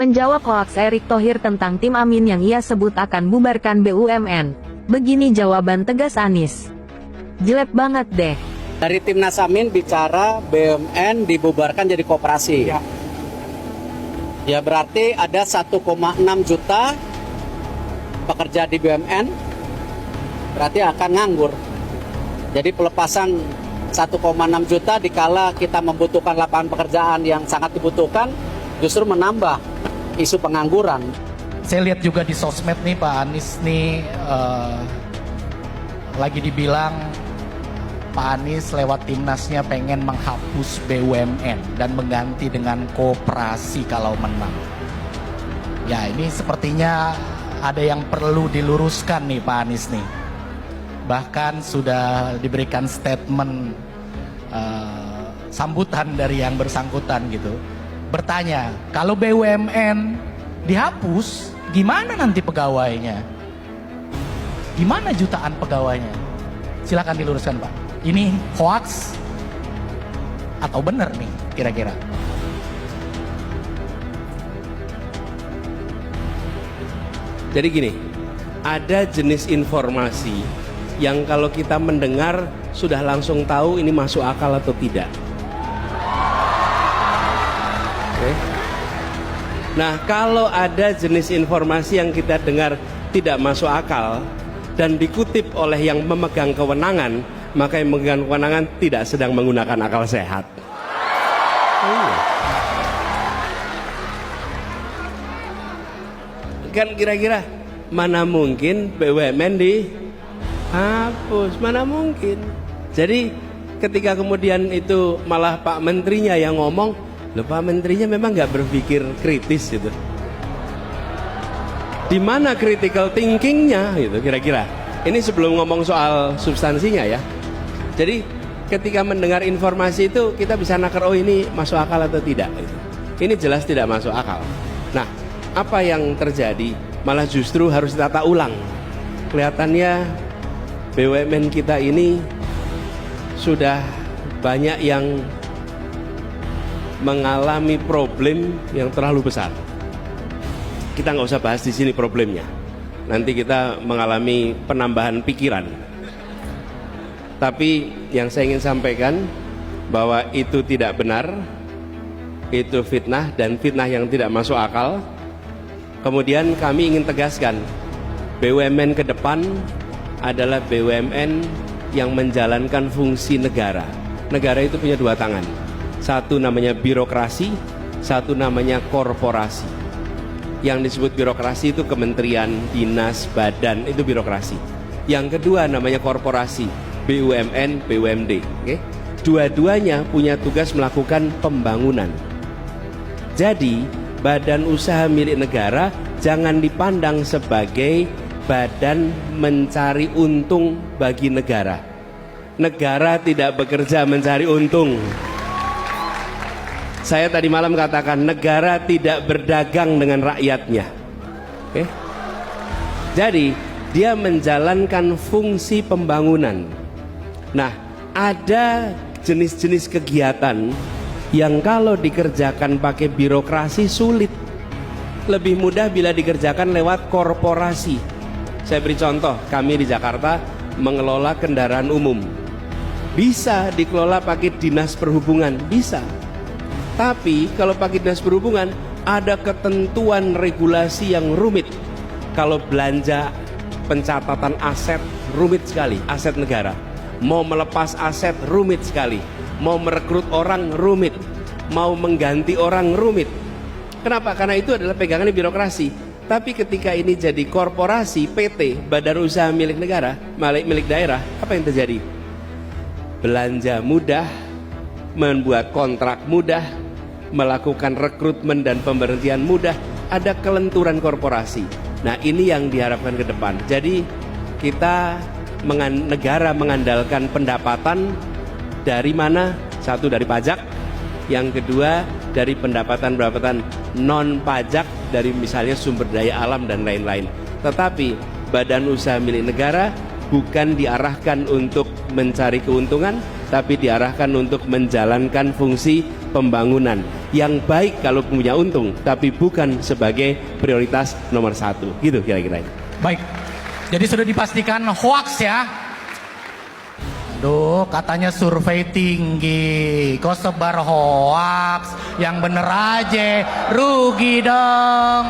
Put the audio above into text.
Menjawab hoaks Erick Thohir tentang tim Amin yang ia sebut akan bubarkan BUMN. Begini jawaban tegas Anies. Jelek banget deh. Dari Timnas Amin bicara BUMN dibubarkan jadi koperasi. Ya berarti ada 1,6 juta pekerja di BUMN, berarti akan nganggur. Jadi pelepasan 1,6 juta dikala kita membutuhkan lapangan pekerjaan yang sangat dibutuhkan, justru menambah isu pengangguran. Saya lihat juga di sosmed nih Pak Anies nih lagi dibilang Pak Anies lewat timnasnya pengen menghapus BUMN dan mengganti dengan koperasi kalau menang. Ya ini sepertinya ada yang perlu diluruskan nih Pak Anies nih. Bahkan sudah diberikan statement sambutan dari yang bersangkutan gitu. Bertanya, kalau BUMN dihapus, gimana nanti pegawainya? Gimana jutaan pegawainya? Silakan diluruskan Pak. Ini hoax atau benar nih kira-kira? Jadi gini, ada jenis informasi yang kalau kita mendengar sudah langsung tahu ini masuk akal atau tidak. Oke. Nah, kalau ada jenis informasi yang kita dengar tidak masuk akal dan dikutip oleh yang memegang kewenangan, maka yang memegang kewenangan tidak sedang menggunakan akal sehat. Kan kira-kira mana mungkin BUMN dihapus, mana mungkin. Jadi ketika kemudian itu malah Pak Menterinya yang ngomong, loh Pak Menterinya memang nggak berpikir kritis gitu. Di mana critical thinkingnya gitu kira-kira. Ini sebelum ngomong soal substansinya ya. Jadi ketika mendengar informasi itu kita bisa nakar, oh ini masuk akal atau tidak gitu. Ini jelas tidak masuk akal. Nah, apa yang terjadi? Malah justru harus ditata ulang. Kelihatannya BUMN kita ini sudah banyak yang mengalami problem yang terlalu besar. Kita nggak usah bahas di sini problemnya. Nanti kita mengalami penambahan pikiran. Tapi yang saya ingin sampaikan bahwa itu tidak benar, itu fitnah dan fitnah yang tidak masuk akal. Kemudian kami ingin tegaskan, BUMN ke depan adalah BUMN yang menjalankan fungsi negara. Negara itu punya dua tangan. Satu namanya birokrasi, satu namanya korporasi. Yang disebut birokrasi itu kementerian, dinas, badan, itu birokrasi. Yang kedua namanya korporasi, BUMN, BUMD. Okay? Dua-duanya punya tugas melakukan pembangunan. Jadi, badan usaha milik negara jangan dipandang sebagai badan mencari untung bagi negara. Negara tidak bekerja mencari untung. Saya tadi malam katakan negara tidak berdagang dengan rakyatnya. Oke? Jadi dia menjalankan fungsi pembangunan. Nah, ada jenis-jenis kegiatan yang kalau dikerjakan pakai birokrasi sulit. Lebih mudah bila dikerjakan lewat korporasi. Saya beri contoh, kami di Jakarta mengelola kendaraan umum. Bisa dikelola pakai dinas perhubungan, bisa. Tapi kalau pakai dinas perhubungan ada ketentuan regulasi yang rumit. Kalau belanja pencatatan aset rumit sekali, aset negara. Mau melepas aset rumit sekali. Mau merekrut orang rumit. Mau mengganti orang rumit. Kenapa? Karena itu adalah pegangan birokrasi. Tapi ketika ini jadi korporasi, PT, badan usaha milik negara, milik daerah, apa yang terjadi? Belanja mudah, membuat kontrak mudah, melakukan rekrutmen dan pemberhentian mudah, ada kelenturan korporasi. Nah, ini yang diharapkan ke depan. Jadi kita negara mengandalkan pendapatan dari mana? Satu dari pajak, yang kedua dari pendapatan non pajak dari misalnya sumber daya alam dan lain-lain. Tetapi badan usaha milik negara bukan diarahkan untuk mencari keuntungan, tapi diarahkan untuk menjalankan fungsi pembangunan yang baik kalau punya untung, tapi bukan sebagai prioritas nomor satu. Gitu kira-kira. Baik, jadi sudah dipastikan hoax ya. Duh, katanya survei tinggi, kok sebar hoax, yang bener aja, rugi dong.